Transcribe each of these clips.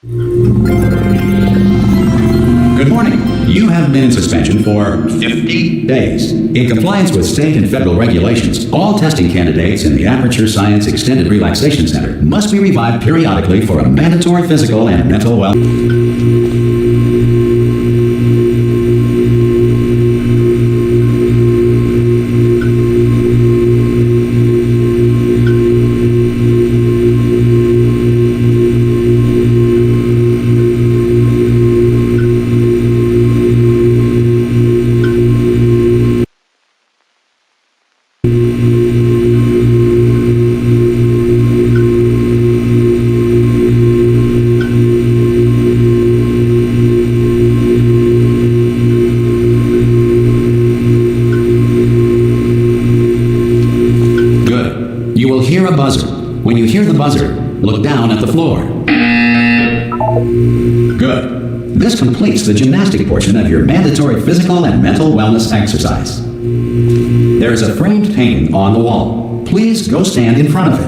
Good morning. You have been in suspension for 50 days. In compliance with state and federal regulations, all testing candidates in the Aperture Science Extended Relaxation Center must be revived periodically for a mandatory physical and mental well. You will hear a buzzer. When you hear the buzzer, look down at the floor. Good. This completes the gymnastic portion of your mandatory physical and mental wellness exercise. There is a framed painting on the wall. Please go stand in front of it.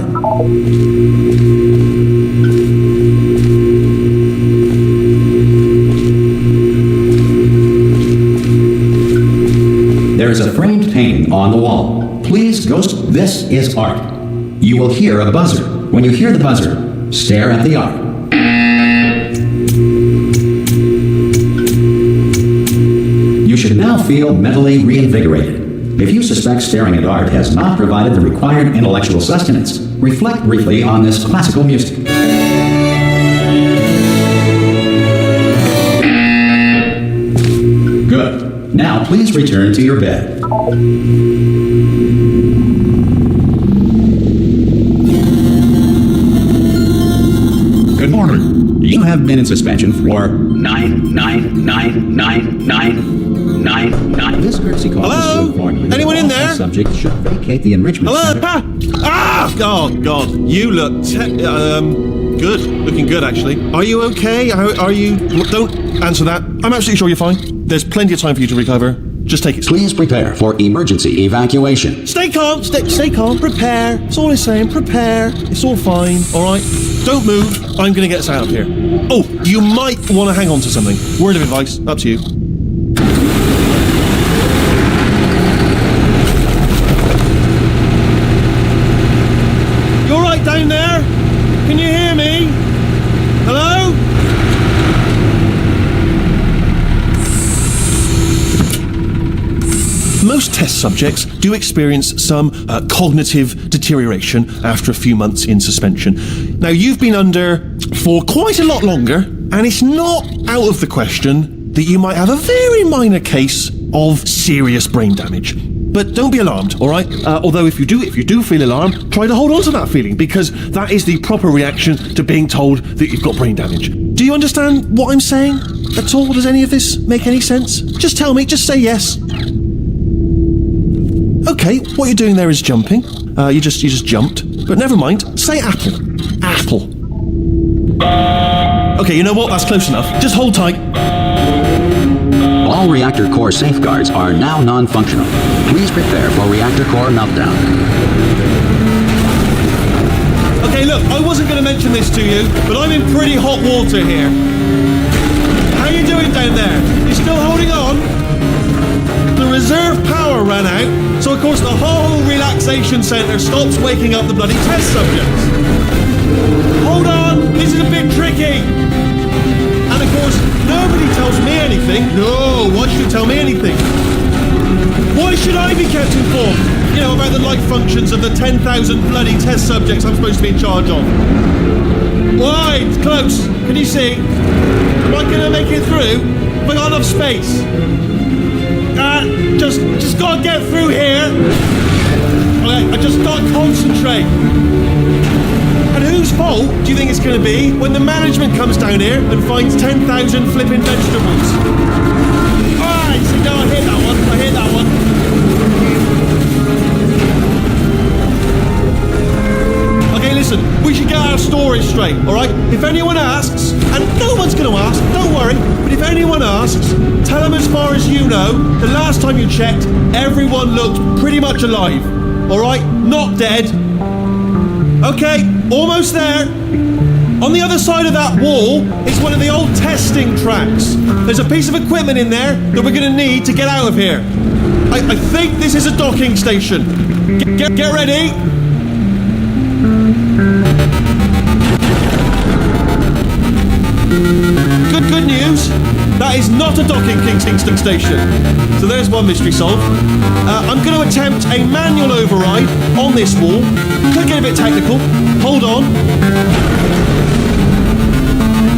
There is a framed painting on the wall. Please go. This is art. You will hear a buzzer. When you hear the buzzer, stare at the art. You should now feel mentally reinvigorated. If you suspect staring at art has not provided the required intellectual sustenance, reflect briefly on this classical music. Good. Now please return to your bed. Good morning. You have been in suspension for 9999999. This courtesy call is to inform you. Anyone in there? Subject should vacate the enrichment center. Oh God! You look good. Looking good, actually. Are you okay? Are you? Don't answer that. I'm absolutely sure you're fine. There's plenty of time for you to recover. Just take it slow. Please prepare for emergency evacuation. Stay calm. Stay calm. Prepare. That's all I'm saying. Prepare. It's all fine. All right. Don't move. I'm going to get us out of here. Oh, you might want to hang on to something. Word of advice. Up to you. You all right down there? Can you hear me? Hello? Most test subjects do experience some cognitive deterioration after a few months in suspension. Now, you've been under for quite a lot longer, and it's not out of the question that you might have a very minor case of serious brain damage. But don't be alarmed, all right? Although if you do feel alarmed, try to hold on to that feeling, because that is the proper reaction to being told that you've got brain damage. Do you understand what I'm saying at all? Does any of this make any sense? Just tell me, just say yes. Okay, what you're doing there is jumping. You just jumped. But never mind. Say apple. Apple. Okay, you know what? That's close enough. Just hold tight. All reactor core safeguards are now non-functional. Please prepare for reactor core meltdown. Okay, look, I wasn't going to mention this to you, but I'm in pretty hot water here. How you doing down there? You still holding on? The reserve power ran out, so of course the whole relaxation centre stops waking up the bloody test subjects. Hold on, this is a bit tricky. And of course, nobody tells me anything. No, why should you tell me anything? Why should I be kept informed? You know, about the life functions of the 10,000 bloody test subjects I'm supposed to be in charge of. Why? It's close. Can you see? Am I going to make it through? Have I got enough space? Just gotta get through here. Okay, I just gotta concentrate. And whose fault do you think it's gonna be when the management comes down here and finds 10,000 flipping vegetables? Alright, see, no, I hear that one. Okay, listen, we should get our stories straight, alright? If anyone asks, and no one's gonna ask, don't worry, but if anyone asks, tell them as far as you know, the last time you checked, everyone looked pretty much alive. Alright? Not dead. Okay, almost there. On the other side of that wall is one of the old testing tracks. There's a piece of equipment in there that we're going to need to get out of here. I think this is a docking station. Get ready. Good news. That is not a docking Kingston station. So there's one mystery solved. I'm going to attempt a manual override on this wall. Could get a bit technical. Hold on.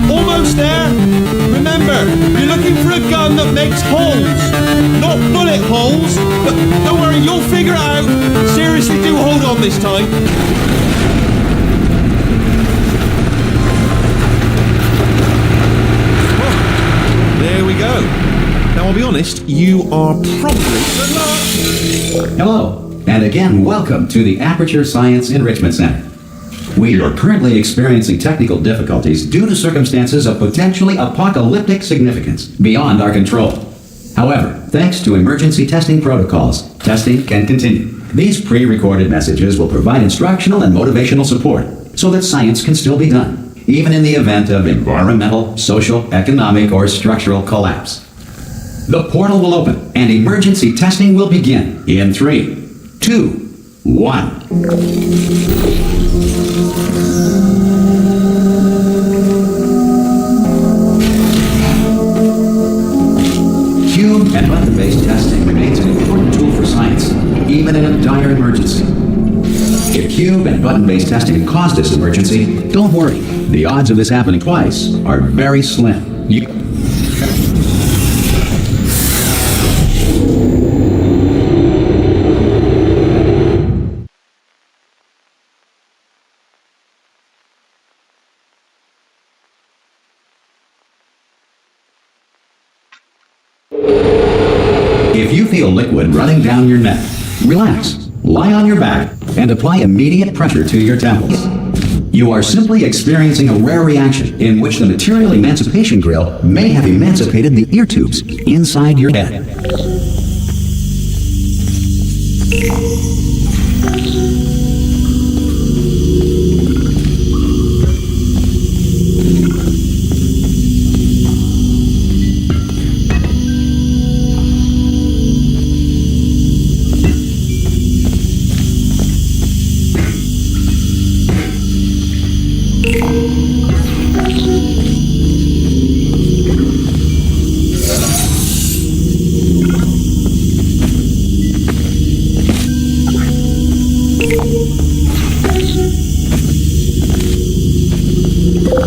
Almost there. Remember, you're looking for a gun that makes holes. Not bullet holes. But don't worry, you'll figure it out. Seriously, do hold on this time. There we go. Now, I'll be honest, you are probably... Hello, and again, welcome to the Aperture Science Enrichment Center. We are currently experiencing technical difficulties due to circumstances of potentially apocalyptic significance beyond our control. However, thanks to emergency testing protocols, testing can continue. These pre-recorded messages will provide instructional and motivational support so that science can still be done, even in the event of environmental, social, economic, or structural collapse. The portal will open and emergency testing will begin in 3, 2, 1. Cube and button-based testing remains an important tool for science, even in a dire emergency. If cube and button-based testing caused this emergency, don't worry. The odds of this happening twice are very slim. If you feel liquid running down your neck, relax, lie on your back, and apply immediate pressure to your temples. You are simply experiencing a rare reaction in which the material emancipation grill may have emancipated the ear tubes inside your head.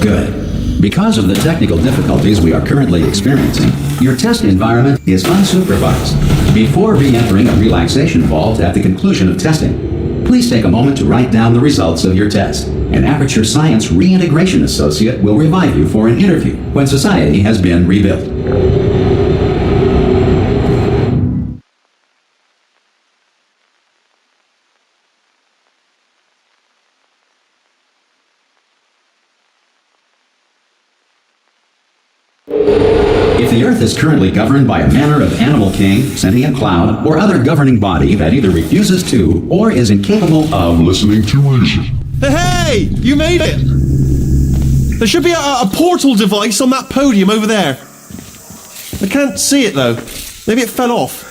Good. Because of the technical difficulties we are currently experiencing, your test environment is unsupervised. Before re-entering a relaxation vault at the conclusion of testing, please take a moment to write down the results of your test. An Aperture Science Reintegration Associate will revive you for an interview when society has been rebuilt. If the Earth is currently governed by a manner of animal king, sentient cloud, or other governing body that either refuses to or is incapable of listening to reason. Hey, you made it! There should be a portal device on that podium over there. I can't see it though. Maybe it fell off.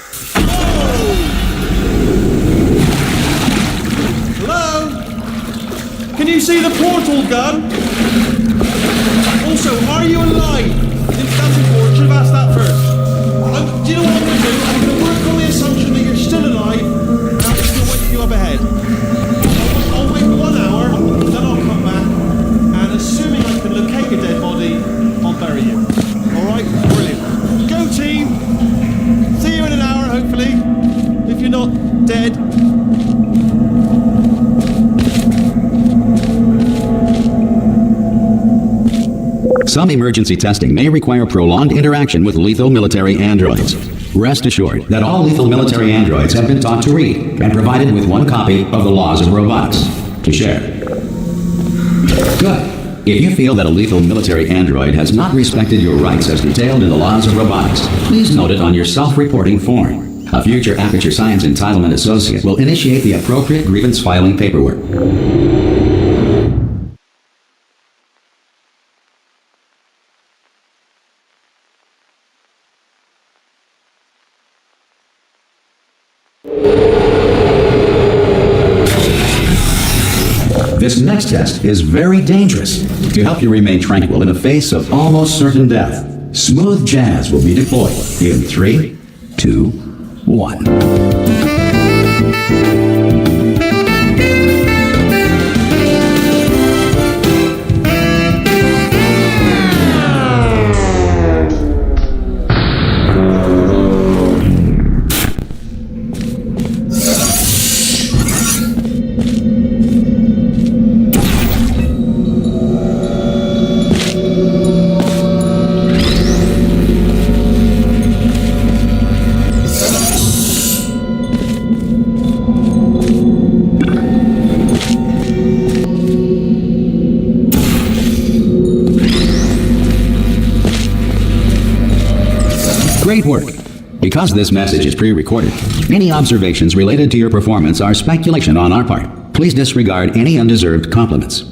Hello? Can you see the portal gun? Also, are you alive? That's important. Should have asked that first. Do you know what I'm going to do? I'm going to work on the assumption that you're still alive, and I'm just going to wait for you up ahead. I'll wait 1 hour, then I'll come back, and assuming I can locate your dead body, I'll bury you. Alright? Brilliant. Go team! See you in an hour, hopefully. If you're not dead. Some emergency testing may require prolonged interaction with lethal military androids. Rest assured that all lethal military androids have been taught to read and provided with 1 copy of the Laws of Robotics to share. Good. If you feel that a lethal military android has not respected your rights as detailed in the Laws of Robotics, please note it on your self-reporting form. A future Aperture Science Entitlement Associate will initiate the appropriate grievance filing paperwork. This next test is very dangerous. To help you remain tranquil in the face of almost certain death, smooth jazz will be deployed in 3, 2, 1. Great work. Because this message is pre-recorded, any observations related to your performance are speculation on our part. Please disregard any undeserved compliments.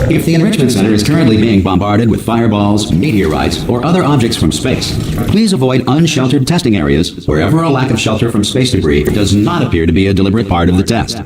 If the Enrichment Center is currently being bombarded with fireballs, meteorites, or other objects from space, please avoid unsheltered testing areas wherever a lack of shelter from space debris does not appear to be a deliberate part of the test.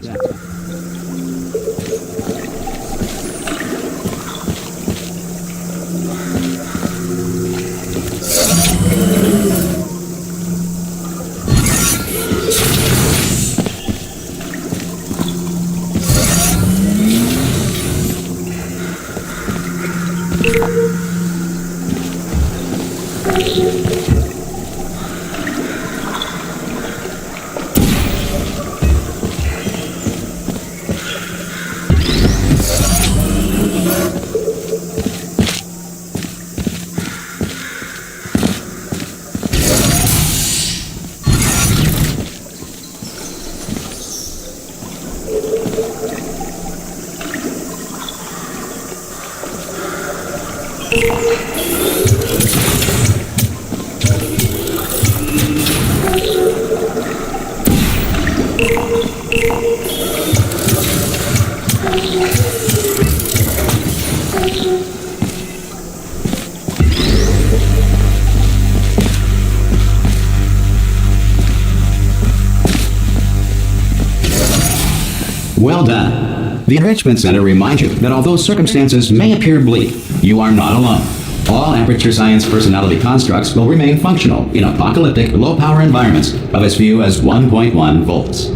Well done. The Enrichment Center reminds you that although circumstances may appear bleak, you are not alone. All Aperture Science personality constructs will remain functional in apocalyptic, low-power environments of as few as 1.1 volts.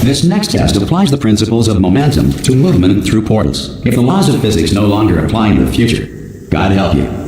This next test applies the principles of momentum to movement through portals. If the laws of physics no longer apply in the future, God help you.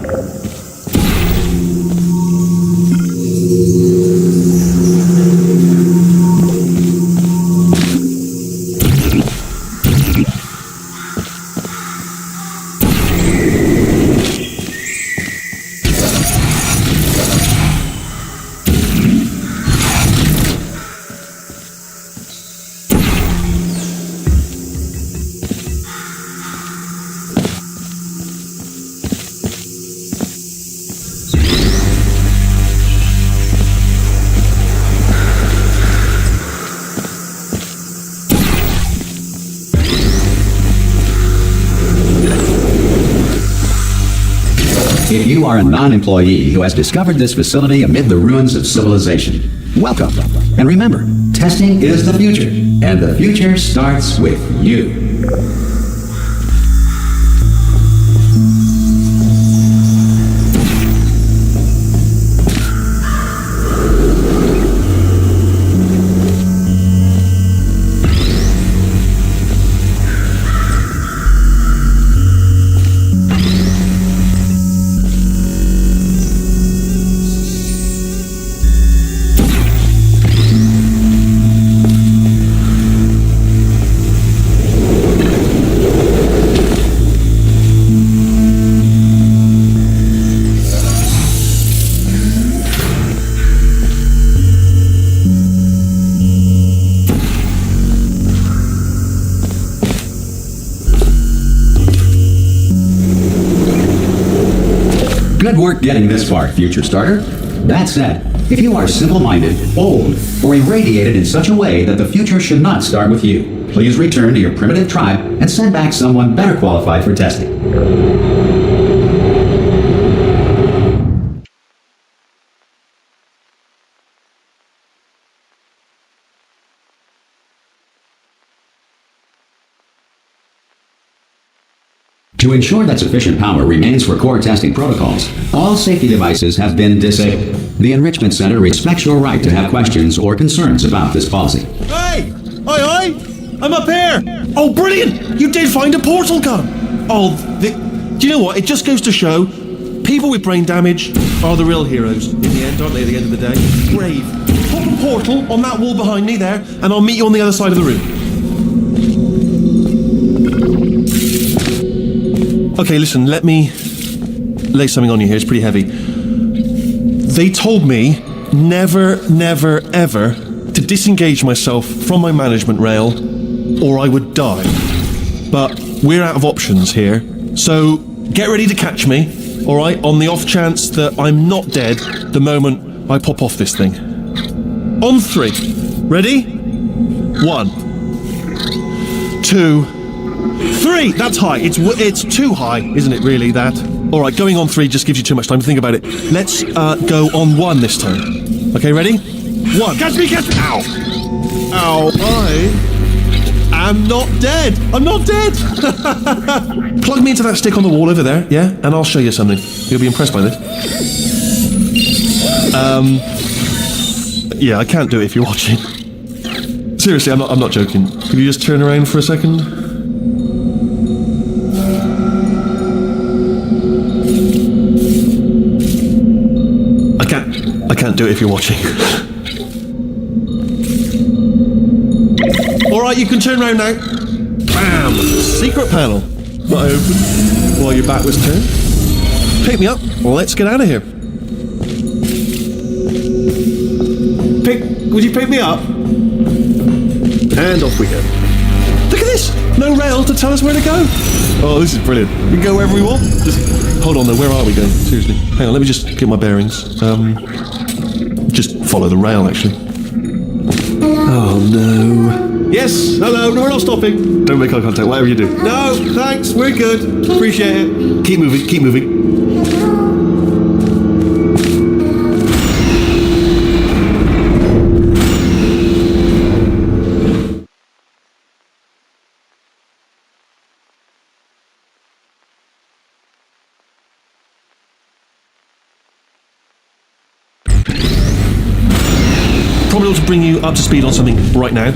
If you are a non-employee who has discovered this facility amid the ruins of civilization, welcome. And remember, testing is the future, and the future starts with you. Good work getting this far, future starter. That said, if you are simple-minded, old, or irradiated in such a way that the future should not start with you, please return to your primitive tribe and send back someone better qualified for testing. To ensure that sufficient power remains for core testing protocols, all safety devices have been disabled. The Enrichment Center respects your right to have questions or concerns about this policy. Hey! Oi! I'm up here! Oh, brilliant! You did find a portal gun! Do you know what? It just goes to show people with brain damage are the real heroes in the end, aren't they, at the end of the day? Brave. Pop a portal on that wall behind me there, and I'll meet you on the other side of the room. Okay, listen, let me lay something on you here. It's pretty heavy. They told me never, ever to disengage myself from my management rail or I would die. But we're out of options here. So get ready to catch me, all right, on the off chance that I'm not dead the moment I pop off this thing. On 3. Ready? 1, 2, 3! That's high. It's too high, isn't it, really, that? All right, going on 3 just gives you too much time to think about it. Let's go on 1 this time. Okay, ready? 1. Catch me! Ow! Ow. I am not dead. I'm not dead. Plug me into that stick on the wall over there, yeah? And I'll show you something. You'll be impressed by this. Yeah, I can't do it if you're watching. Seriously, I'm not joking. Could you just turn around for a second? I can't do it if you're watching. Alright, you can turn around now. Bam! Secret panel. That I opened while your back was turned. Pick me up. Let's get out of here. Would you pick me up? And off we go. Look at this! No rail to tell us where to go. Oh, this is brilliant. We can go wherever we want. Just hold on though, where are we going? Seriously. Hang on, let me just get my bearings. Just follow the rail, actually. Oh no. Yes, hello, no, we're not stopping. Don't make eye contact, whatever you do. No, thanks, we're good. Appreciate it. Keep moving, keep moving. Probably ought to bring you up to speed on something right now.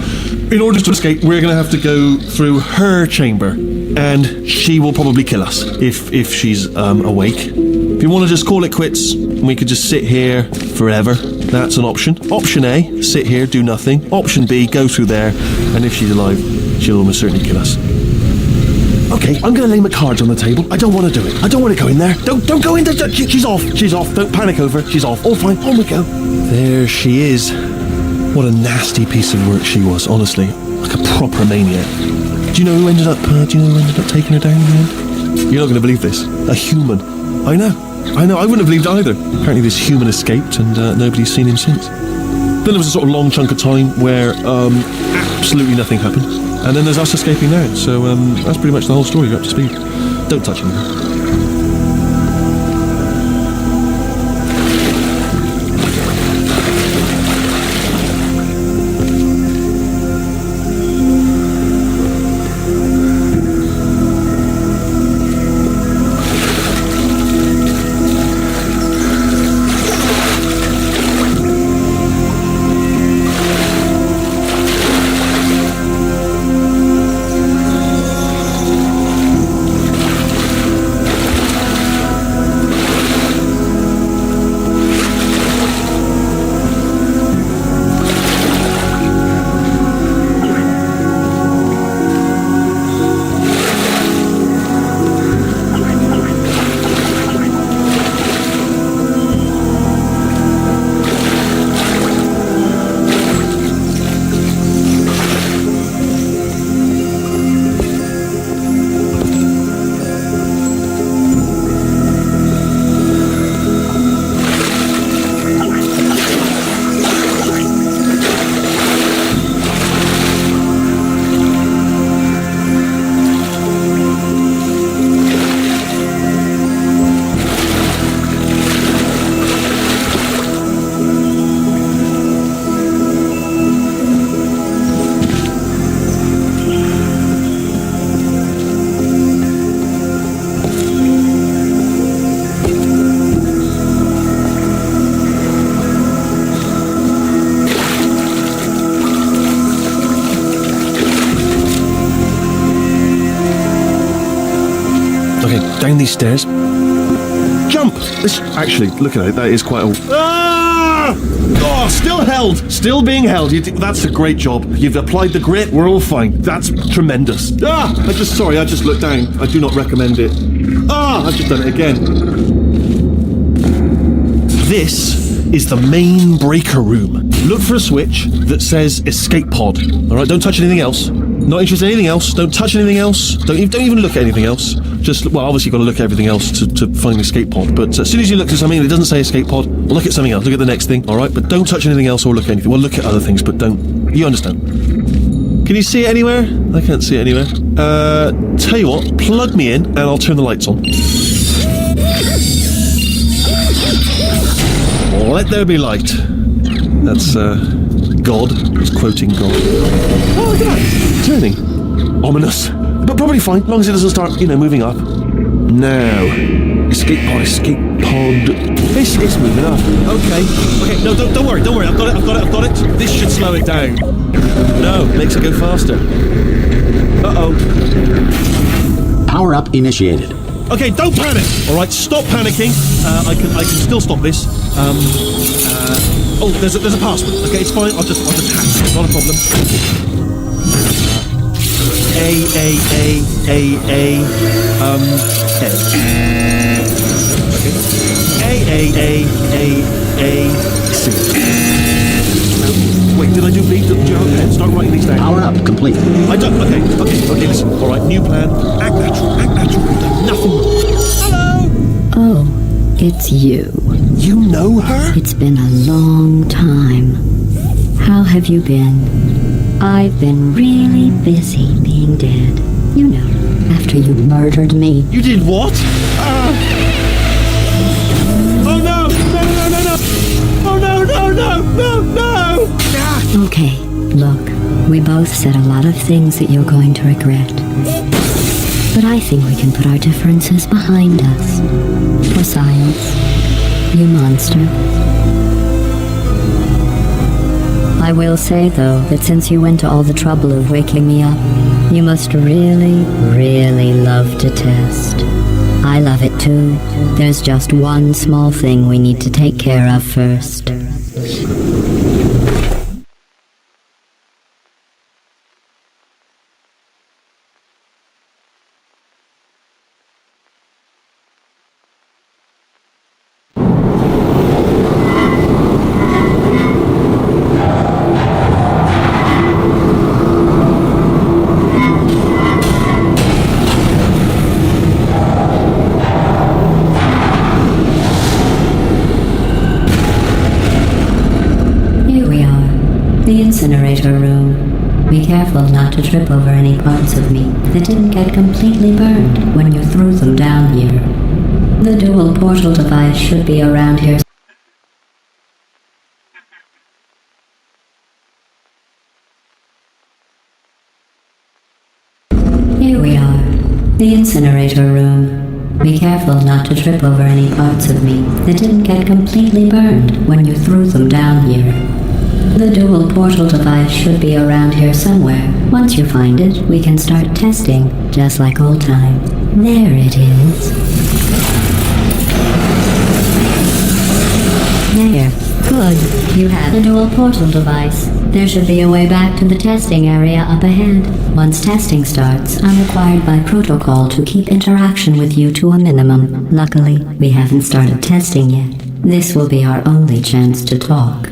In order to escape, we're going to have to go through her chamber, and she will probably kill us if she's awake. If you want to just call it quits, we could just sit here forever. That's an option. Option A, sit here, do nothing. Option B, go through there, and if she's alive, she'll almost certainly kill us. Okay, I'm going to lay my cards on the table. I don't want to do it. I don't want to go in there. Don't go in there. She's off. She's off. Don't panic over. She's off. All fine. On we go. There she is. What a nasty piece of work she was, honestly. Like a proper maniac. Do you know who ended up taking her down in the end? You're not going to believe this. A human. I know. I wouldn't have believed it either. Apparently this human escaped and nobody's seen him since. Then there was a sort of long chunk of time where absolutely nothing happened. And then there's us escaping now. So that's pretty much the whole story. You're up to speed. Don't touch anything. Okay, down these stairs. Jump! This, actually, look at it, that is quite a... Ah! Oh, still held! Still being held. That's a great job. You've applied the grit, we're all fine. That's tremendous. Ah! I just looked down. I do not recommend it. Ah! I've just done it again. This is the main breaker room. Look for a switch that says escape pod. Alright, don't touch anything else. Not interested in anything else. Don't touch anything else. Don't even look at anything else. Just, well, obviously you've got to look at everything else to find the escape pod. But as soon as you look at something and it doesn't say escape pod, well, look at something else. Look at the next thing, alright? But don't touch anything else or look at anything. Well, look at other things, but don't. You understand. Can you see it anywhere? I can't see it anywhere. Tell you what, plug me in and I'll turn the lights on. Let there be light. That's, God. It's quoting God. Oh, look at that. Turning. Ominous. But probably fine, as long as it doesn't start, moving up. Now. Escape pod. It's moving up. Okay, no, don't worry. I've got it. This should slow it down. No, makes it go faster. Uh-oh. Power up initiated. Okay, don't panic. All right, stop panicking. I can still stop this. Oh, there's a password. Okay, it's fine. I'll just hack it. Not a problem. A. Okay. C. Wait, did I do B? Start writing these down. Power up complete. I don't. Okay. Listen. All right, new plan. Act natural. Nothing wrong. Hello. Oh, it's you. You know her? It's been a long time. How have you been? I've been really busy being dead. After you murdered me. You did what? Oh no! Oh no! Okay, look, we both said a lot of things that you're going to regret. But I think we can put our differences behind us. For science, you monster. I will say, though, that since you went to all the trouble of waking me up, you must really, really love to test. I love it too. There's just one small thing we need to take care of first. The incinerator room. Be careful not to trip over any parts of me that didn't get completely burned when you threw them down here. The dual portal device should be around here. Here we are. The incinerator room. Be careful not to trip over any parts of me that didn't get completely burned when you threw them down here. The dual portal device should be around here somewhere. Once you find it, we can start testing, just like old times. There it is. There. Good. You have the dual portal device. There should be a way back to the testing area up ahead. Once testing starts, I'm required by protocol to keep interaction with you to a minimum. Luckily, we haven't started testing yet. This will be our only chance to talk.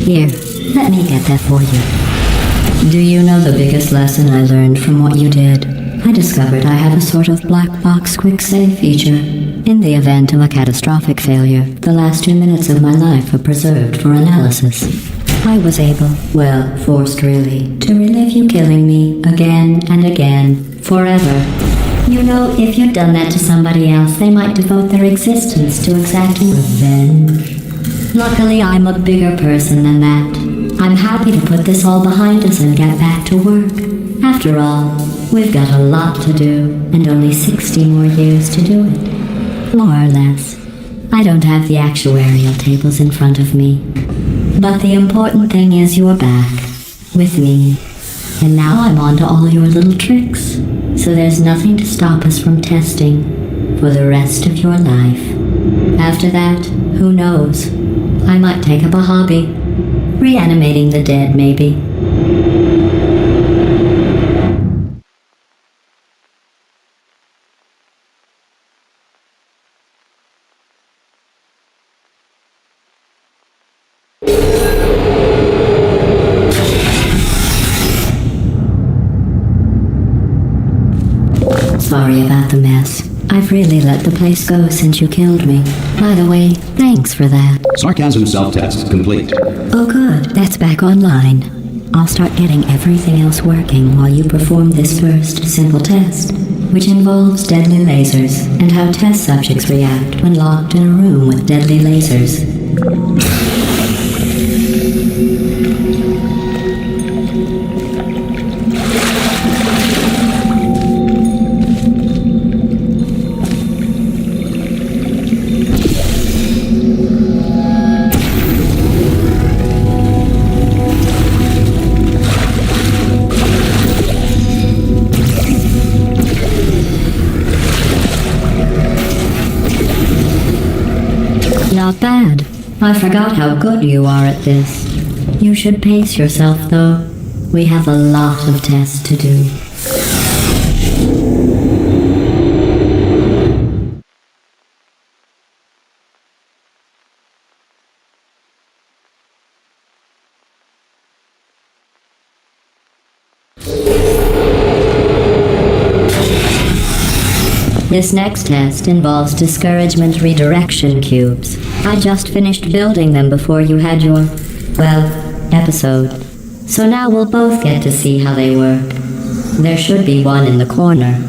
Here, let me get that for you. Do you know the biggest lesson I learned from what you did? I discovered I have a sort of black box quick save feature. In the event of a catastrophic failure, the last 2 minutes of my life are preserved for analysis. I was able, well, forced really, to relive you killing me again and again, forever. You know, if you'd done that to somebody else, they might devote their existence to exacting revenge. Luckily, I'm a bigger person than that. I'm happy to put this all behind us and get back to work. After all, we've got a lot to do, and only 60 more years to do it. More or less. I don't have the actuarial tables in front of me. But the important thing is you're back, with me. And now I'm on to all your little tricks, so there's nothing to stop us from testing for the rest of your life. After that, who knows? I might take up a hobby. Reanimating the dead, maybe. Sorry about the mess. I've really let the place go since you killed me. By the way, thanks for that. Sarcasm self-test complete. Oh good, that's back online. I'll start getting everything else working while you perform this first simple test, which involves deadly lasers and how test subjects react when locked in a room with deadly lasers. Not bad. I forgot how good you are at this. You should pace yourself, though. We have a lot of tests to do. This next test involves discouragement redirection cubes. I just finished building them before you had your, well, episode. So now we'll both get to see how they work. There should be one in the corner.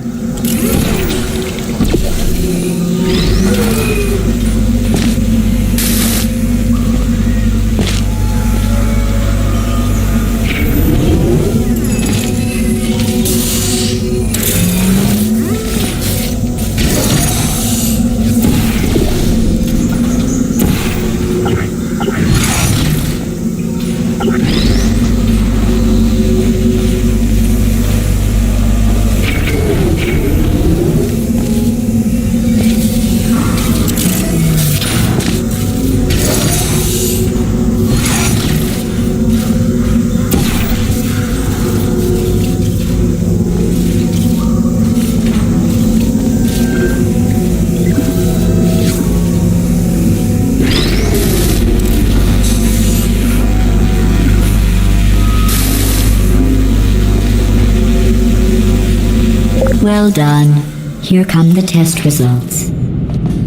Well done. Here come the test results.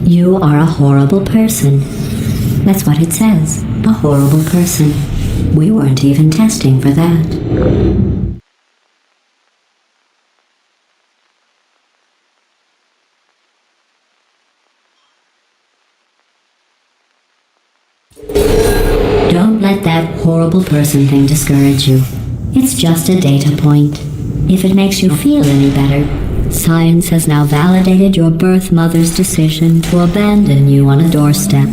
You are a horrible person. That's what it says. A horrible person. We weren't even testing for that. Don't let that horrible person thing discourage you. It's just a data point. If it makes you feel any better, science has now validated your birth mother's decision to abandon you on a doorstep.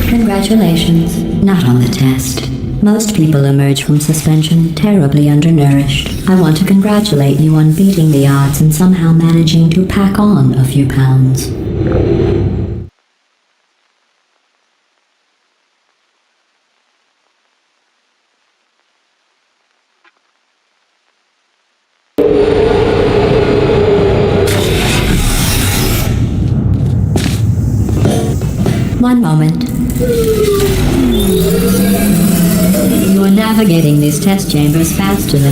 Congratulations, not on the test. Most people emerge from suspension terribly undernourished. I want to congratulate you on beating the odds and somehow managing to pack on a few pounds. One moment. Your navigating these test chambers faster than